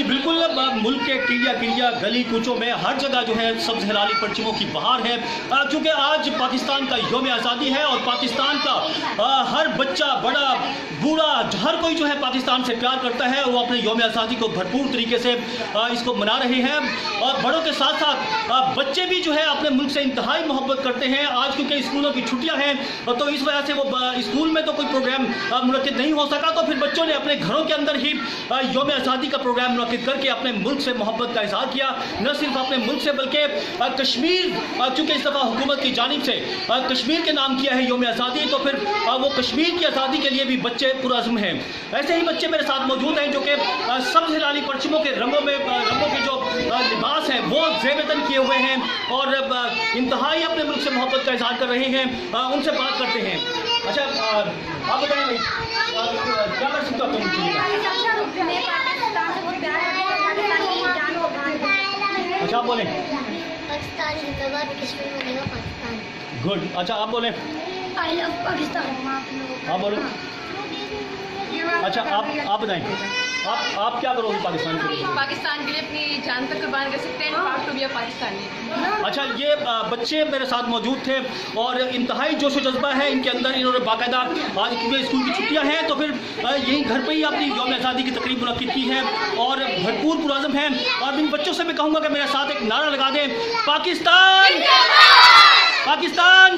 बिल्कुल मुल्क के टिड़िया गली कूचों में हर जगह जो है सब्ज हिलाली परचमों की बहार है, क्योंकि आज पाकिस्तान का यौम आज़ादी है और पाकिस्तान का हर बच्चा बड़ा बूढ़ा हर कोई जो है पाकिस्तान से प्यार करता है। वो अपने यौम आज़ादी को भरपूर तरीके से इसको मना रहे हैं और बड़ों के साथ साथ बच्चे भी जो है अपने मुल्क से इंतहाई मोहब्बत करते हैं। आज क्योंकि स्कूलों की छुट्टियां हैं तो इस वजह से वो स्कूल में तो कोई प्रोग्राम मुनक्किद नहीं हो सका, तो फिर बच्चों ने अपने घरों के अंदर ही यौम आज़ादी का प्रोग्राम मुनक्किद करके अपने मुल्क से मोहब्बत का इजहार किया। न सिर्फ अपने मुल्क से बल्कि कश्मीर, क्योंकि इस दफ़ा हुकूमत की जानिब से कश्मीर के नाम किया है यौम आज़ादी, तो फिर वो कश्मीर की आज़ादी के लिए भी बच्चे पुरअज़्म हैं। ऐसे ही बच्चे मेरे साथ मौजूद हैं जो कि सब्ज़ हिलाली परचमों के रंगों के जो लिबास हैं वो ज़ेब-ए-तन किए हुए हैं और इंतहाई अपने मुल्क से मोहब्बत का इजहार कर रहे हैं। उनसे बात करते हैं। अच्छा, आप बताएं भाई क्या कर सकता हूँ? अच्छा, आप बोलें। पाकिस्तान जिंदाबाद, कश्मीर बनेगा पाकिस्तान। गुड। अच्छा, आप बोलें। I love Pakistan. आप बोलो। अच्छा, आप बताएं, आप क्या करोगे पाकिस्तान के लिए? पाकिस्तान के लिए अपनी जान तक कुर्बान कर सकते हैं। Part two be Pakistani. अच्छा, ये बच्चे मेरे साथ मौजूद थे और इंतहाई जोश व जज्बा है इनके अंदर। इन्होंने बाकायदा आज क्योंकि स्कूल की छुट्टियां हैं तो फिर यहीं घर पे ही अपनी यौम आज़ादी की तकरीब मुनक्किद की है और भरपूर पुरअज़्म हैं। और इन बच्चों से मैं कहूँगा कि मेरे साथ एक नारा लगा दें, पाकिस्तान, पाकिस्तान।